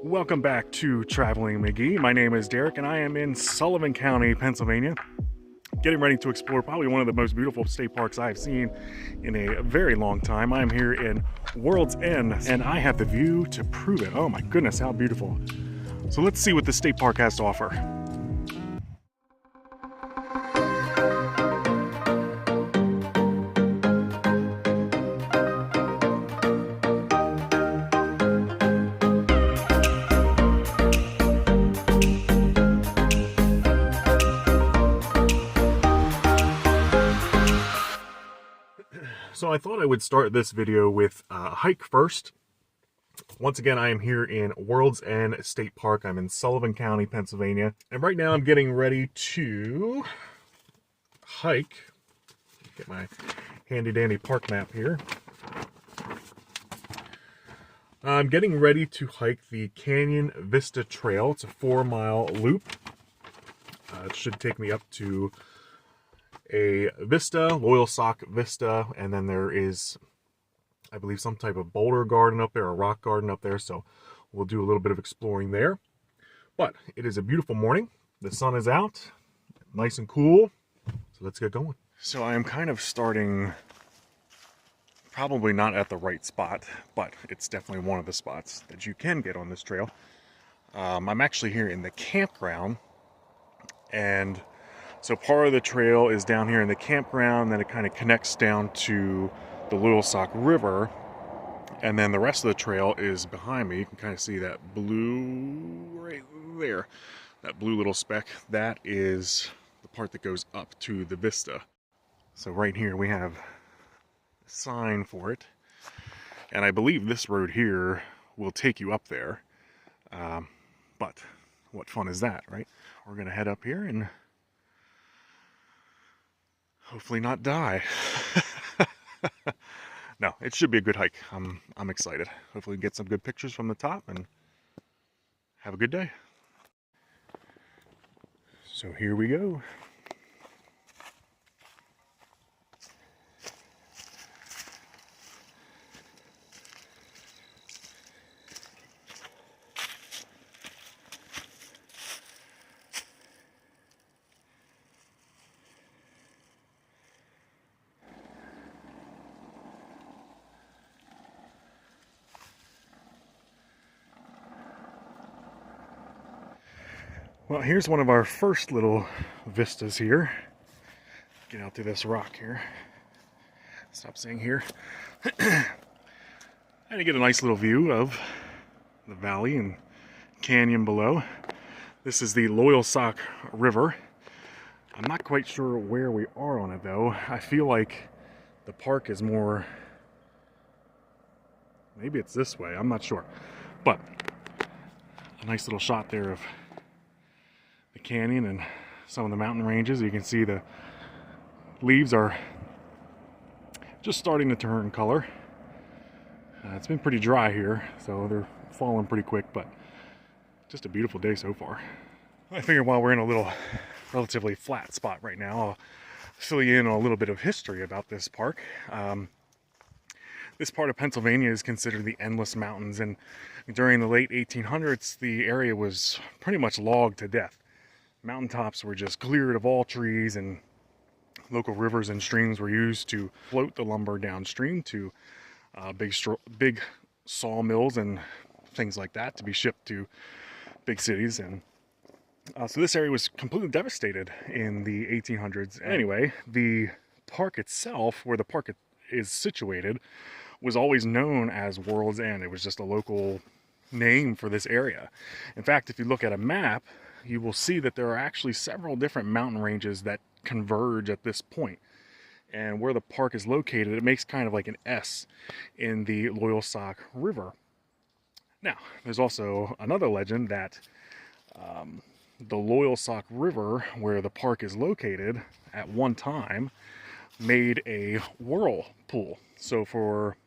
Welcome back to Traveling McGee. My name is Derek and I am in Sullivan County, Pennsylvania, getting ready to explore probably one of the most beautiful state parks I've seen in a very long time. I am here in World's End and I have the view to prove it. Oh my goodness, how beautiful. So let's see what the state park has to offer. So I thought I would start this video with a hike first. Once again, I am here in World's End State Park. I'm in Sullivan County, Pennsylvania. And right now I'm getting ready to hike. Get my handy dandy park map here. I'm getting ready to hike the Canyon Vista Trail. It's a 4-mile loop. It should take me up to a vista, Loyalsock vista, and then there is, I believe, some type of boulder garden up there, a rock garden up there, so we'll do a little bit of exploring there. But it is a beautiful morning. The sun is out, nice and cool, so let's get going. So I am kind of starting, probably not at the right spot, but it's definitely one of the spots that you can get on this trail. I'm actually here in the campground, and so part of the trail is down here in the campground, then it kind of connects down to the Loyalsock River, and then the rest of the trail is behind me. You can kind of see that blue right there, that blue little speck. That is the part that goes up to the vista. So right here we have a sign for it, and I believe this road here will take you up there. But what fun is that, right? We're gonna head up here and hopefully not die. No, it should be a good hike. I'm excited. Hopefully get some good pictures from the top and have a good day. So here we go. Well, here's one of our first little vistas here. Get out through this rock here. Stop saying here. And you get a nice little view of the valley and canyon below. This is the Loyalsock River. I'm not quite sure where we are on it though. I feel like the park is more, maybe it's this way, I'm not sure. But a nice little shot there of the canyon and some of the mountain ranges. You can see the leaves are just starting to turn color. It's been pretty dry here, so they're falling pretty quick, but just a beautiful day so far. I figure while we're in a little relatively flat spot right now, I'll fill you in on a little bit of history about this park. This part of Pennsylvania is considered the Endless Mountains, and during the late 1800s, the area was pretty much logged to death. Mountaintops were just cleared of all trees, and local rivers and streams were used to float the lumber downstream to big sawmills and things like that to be shipped to big cities. And so this area was completely devastated in the 1800s. Anyway, the park itself, where the park is situated, was always known as World's End. It was just a local name for this area. In fact, if you look at a map, you will see that there are actually several different mountain ranges that converge at this point. And where the park is located, it makes kind of like an S in the Loyalsock River. Now, there's also another legend that the Loyalsock River, where the park is located, at one time made a whirlpool. So for,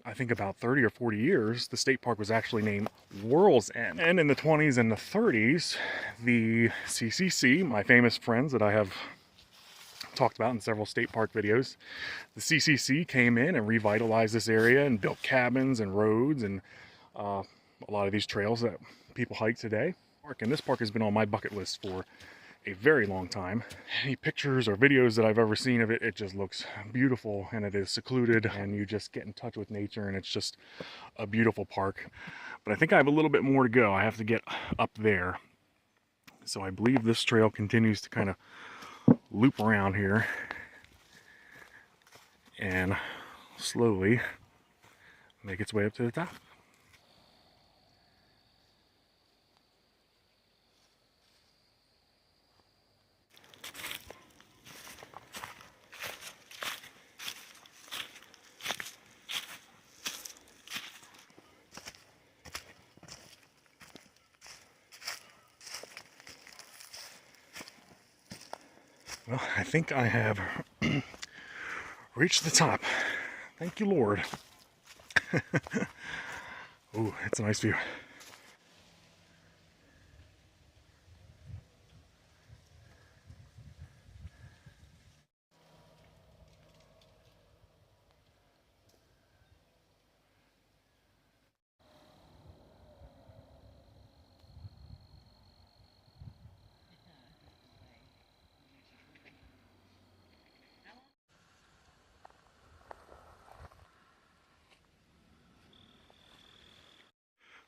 I think, about 30 or 40 years, the state park was actually named World's End. And in the 20s and the 30s, the CCC, my famous friends that I have talked about in several state park videos, the CCC came in and revitalized this area and built cabins and roads and a a lot of these trails that people hike today. And this park has been on my bucket list for a very long time. Any pictures or videos that I've ever seen of it, it just looks beautiful, and it is secluded, and you just get in touch with nature, and it's just a beautiful park. But I think I have a little bit more to go. I have to get up there. So I believe this trail continues to kind of loop around here and slowly make its way up to the top. Well, I think I have reached the top. Thank you, Lord. Oh, it's a nice view.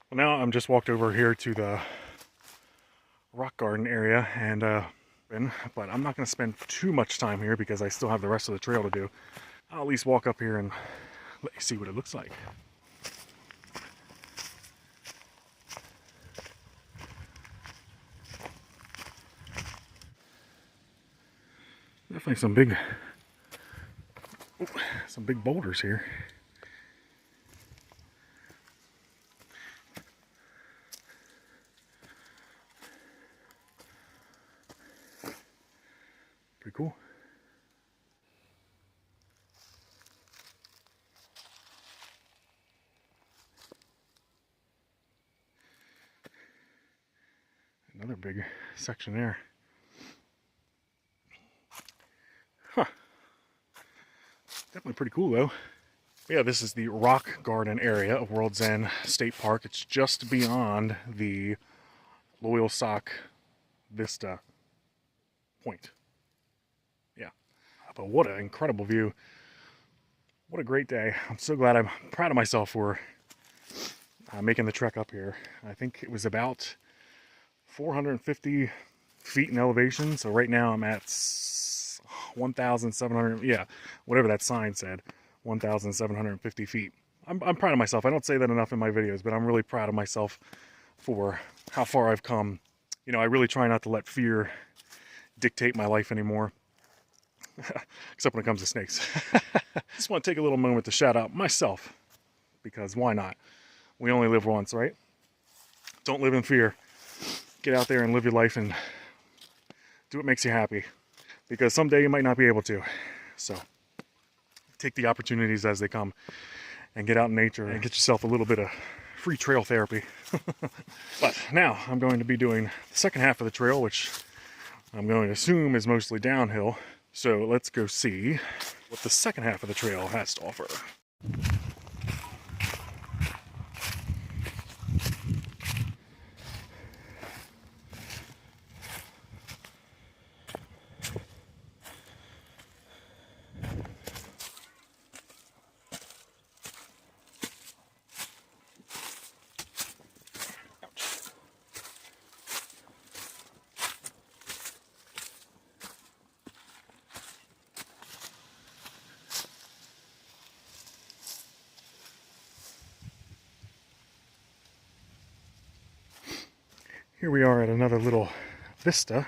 Well, now I'm just walked over here to the rock garden area, and but I'm not going to spend too much time here because I still have the rest of the trail to do. I'll at least walk up here and let you see what it looks like. Definitely some big boulders here. Pretty cool. Another big section there. Huh. Definitely pretty cool though. Yeah, this is the rock garden area of World's End State Park. It's just beyond the Loyalsock Vista point. Yeah, but what an incredible view. What a great day. I'm so glad. I'm proud of myself for making the trek up here. I think it was about 450 feet in elevation. So right now I'm at 1,700, yeah, whatever that sign said, 1,750 feet. I'm proud of myself. I don't say that enough in my videos, but I'm really proud of myself for how far I've come. You know, I really try not to let fear dictate my life anymore. Except when it comes to snakes. I just want to take a little moment to shout out myself, because why not? We only live once, right? Don't live in fear. Get out there and live your life and do what makes you happy, because someday you might not be able to. So take the opportunities as they come and get out in nature and get yourself a little bit of free trail therapy. But now I'm going to be doing the second half of the trail, which I'm going to assume is mostly downhill. So let's go see what the second half of the trail has to offer. Here we are at another little vista.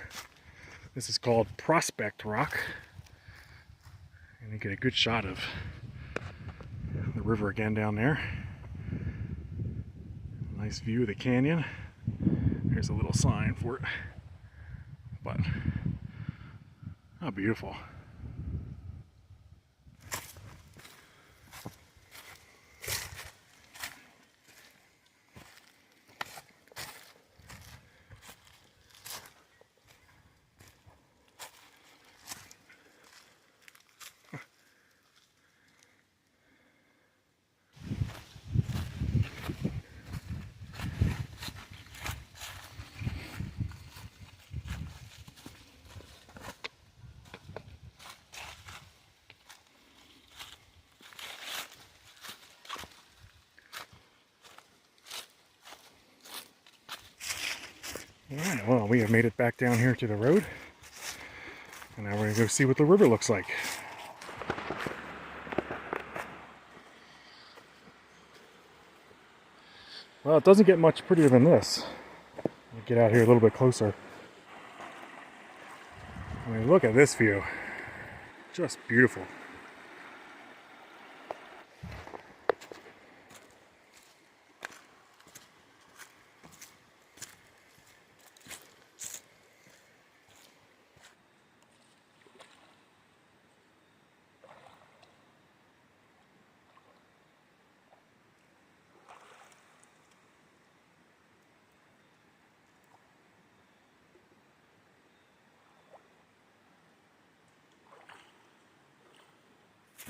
This is called Prospect Rock. And you get a good shot of the river again down there. Nice view of the canyon. There's a little sign for it. But how beautiful. Alright, well, we have made it back down here to the road. And now we're going to go see what the river looks like. Well, it doesn't get much prettier than this. Let me get out here a little bit closer. I mean, look at this view. Just beautiful.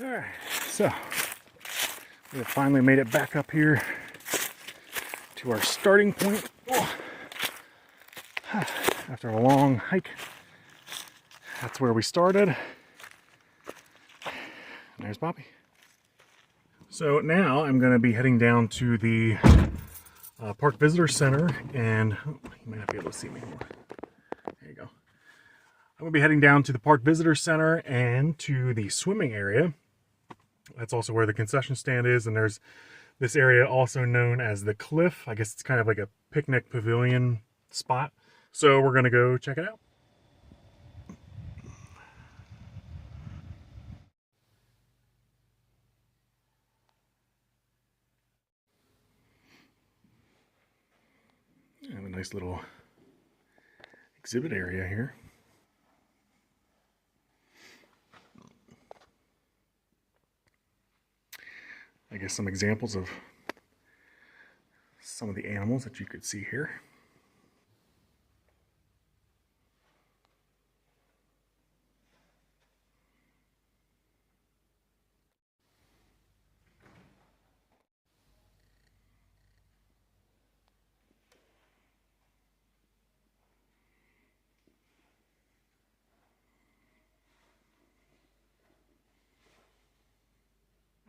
Alright, so we have finally made it back up here to our starting point. Oh. After a long hike, that's where we started. And there's Bobby. So now I'm going to be heading down to the Park Visitor Center, and you may not be able to see me more. There you go. I'm going to be heading down to the Park Visitor Center and to the swimming area. That's also where the concession stand is, and there's this area also known as the Cliff. I guess it's kind of like a picnic pavilion spot. So we're going to go check it out. I have a nice little exhibit area here. I guess some examples of some of the animals that you could see here.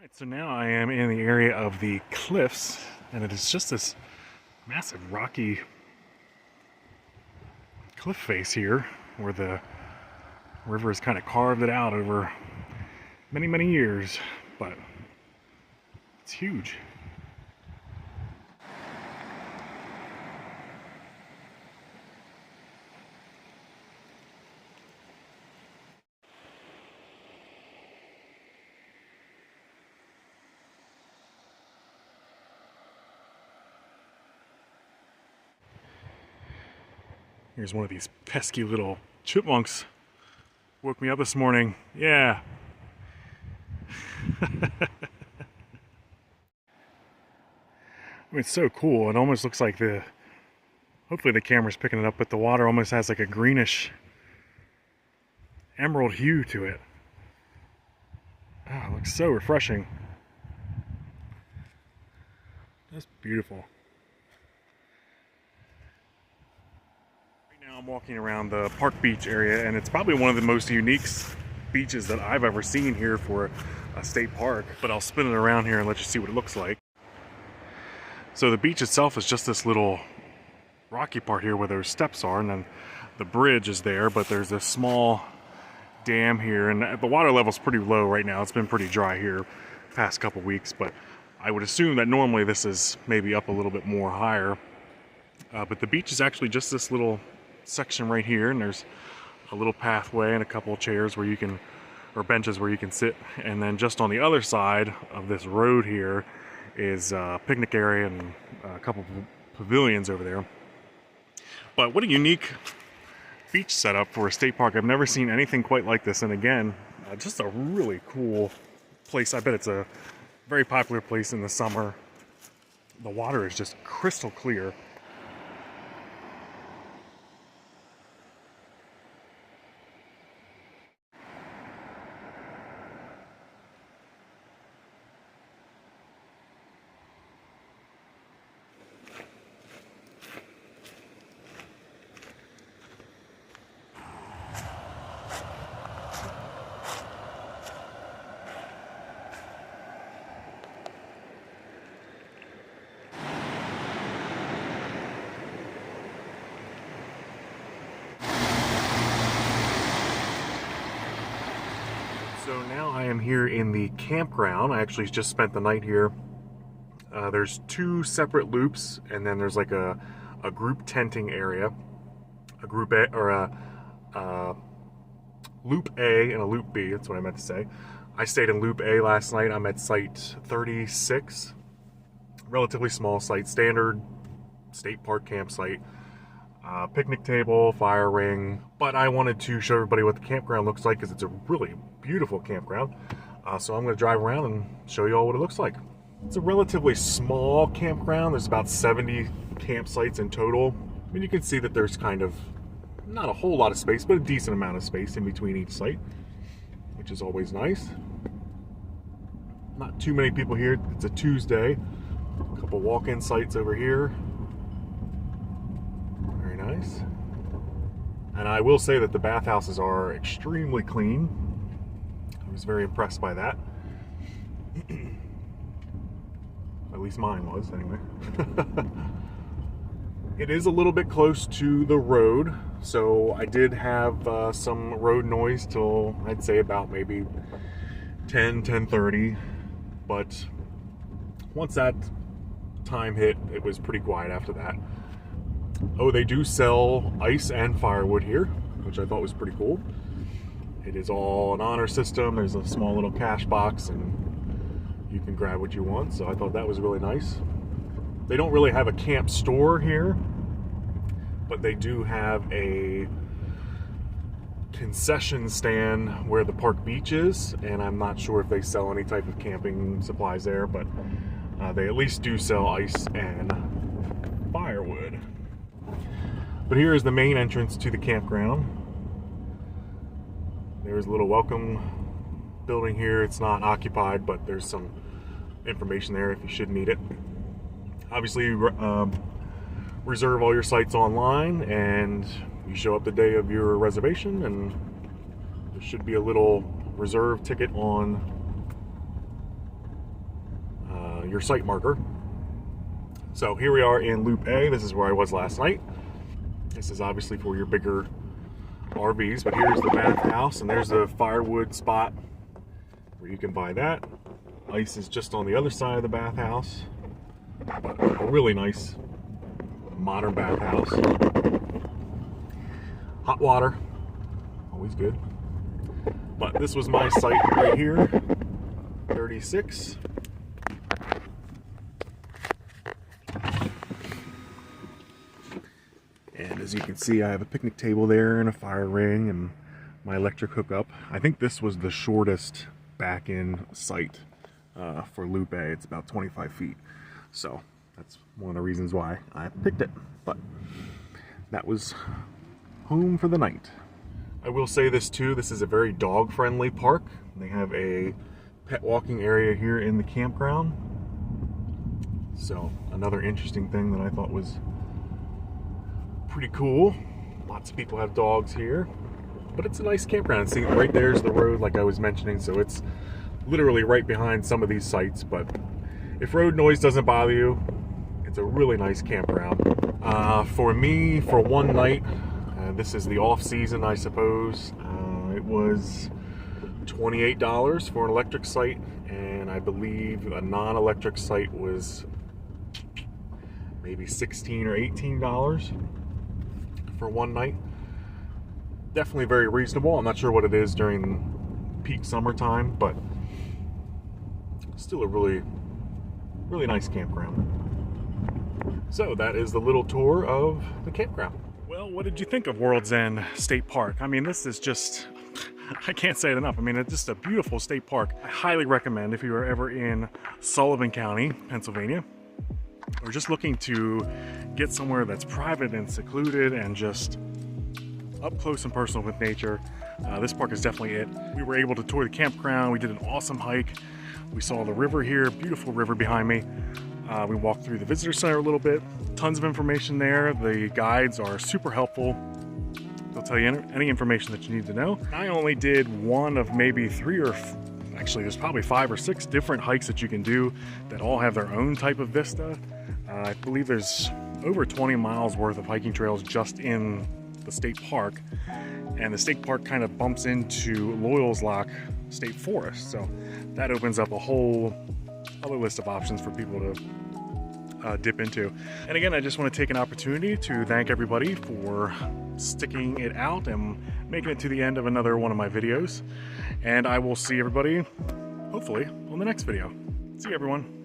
Alright, so now I am in the area of the cliffs, and it is just this massive rocky cliff face here where the river has kind of carved it out over many, many years, but it's huge. Here's one of these pesky little chipmunks. Woke me up this morning. Yeah. I mean, it's so cool. It almost looks like hopefully the camera's picking it up, but the water almost has like a greenish emerald hue to it. Oh, it looks so refreshing. That's beautiful. I'm walking around the Park Beach area, and it's probably one of the most unique beaches that I've ever seen here for a state park, but I'll spin it around here and let you see what it looks like. So the beach itself is just this little rocky part here where those steps are, and then the bridge is there, but there's this small dam here, and the water level's pretty low right now. It's been pretty dry here past couple weeks, but I would assume that normally this is maybe up a little bit more higher. But the beach is actually just this little section right here, and there's a little pathway and a couple of chairs where you can, or benches where you can sit, and then just on the other side of this road here is a picnic area and a couple of pavilions over there. But what a unique beach setup for a state park. I've never seen anything quite like this, and again, just a really cool place. I bet it's a very popular place in the summer. The water is just crystal clear. So now I am here in the campground. I actually just spent the night here. There's two separate loops, and then there's like a group tenting area, a group A, or a loop A and a loop B. That's what I meant to say. I stayed in loop A last night. I'm at site 36, relatively small site, standard state park campsite. Picnic table, fire ring, but I wanted to show everybody what the campground looks like because it's a really beautiful campground. So I'm going to drive around and show you all what it looks like. It's a relatively small campground. There's about 70 campsites in total. I mean, you can see that there's kind of not a whole lot of space, but a decent amount of space in between each site, which is always nice. Not too many people here. It's a Tuesday. A couple walk-in sites over here. Very nice. And I will say that the bathhouses are extremely clean. I was very impressed by that. At least mine was, anyway. It is a little bit close to the road, so I did have some road noise till I'd say about maybe 10:30. But once that time hit, it was pretty quiet after that. Oh, they do sell ice and firewood here, which I thought was pretty cool. It is all an honor system. There's a small little cash box, and you can grab what you want, so I thought that was really nice. They don't really have a camp store here, but they do have a concession stand where the park beach is, and I'm not sure if they sell any type of camping supplies there, but they at least do sell ice and firewood. But here is the main entrance to the campground. There's a little welcome building here. It's not occupied, but there's some information there if you should need it. Obviously, reserve all your sites online, and you show up the day of your reservation, and there should be a little reserve ticket on your site marker. So here we are in Loop A. This is where I was last night. This is obviously for your bigger RVs, but here's the bathhouse, and there's the firewood spot where you can buy that. Ice is just on the other side of the bathhouse, but a really nice modern bathhouse. Hot water, always good. But this was my site right here, 36. And as you can see, I have a picnic table there and a fire ring and my electric hookup. I think this was the shortest back-in site for Loop A. It's about 25 feet. So that's one of the reasons why I picked it. But that was home for the night. I will say this too, this is a very dog-friendly park. They have a pet walking area here in the campground. So another interesting thing that I thought was pretty cool. Lots of people have dogs here, but it's a nice campground. See, right there's the road like I was mentioning, so it's literally right behind some of these sites. But if road noise doesn't bother you, it's a really nice campground. For me, for one night, this is the off season, I suppose, it was $28 for an electric site, and I believe a non-electric site was maybe $16 or $18 for one night. Definitely very reasonable. I'm not sure what it is during peak summertime, but still a really nice campground. So that is the little tour of the campground. Well, what did you think of World's End State Park? I mean, this is just, I can't say it enough. I mean, it's just a beautiful state park. I highly recommend if you are ever in Sullivan County, Pennsylvania, or just looking to get somewhere that's private and secluded and just up close and personal with nature. This park is definitely it. We were able to tour the campground. We did an awesome hike. We saw the river here, beautiful river behind me. We walked through the visitor center a little bit. Tons of information there. The guides are super helpful. They'll tell you any information that you need to know. I only did one of maybe actually there's probably 5 or 6 different hikes that you can do that all have their own type of vista. I believe there's over 20 miles worth of hiking trails just in the state park, and the state park kind of bumps into Loyalsock state forest. So that opens up a whole other list of options for people to dip into. And again, I just want to take an opportunity to thank everybody for sticking it out and making it to the end of another one of my videos. And I will see everybody, hopefully, on the next video. See you, everyone.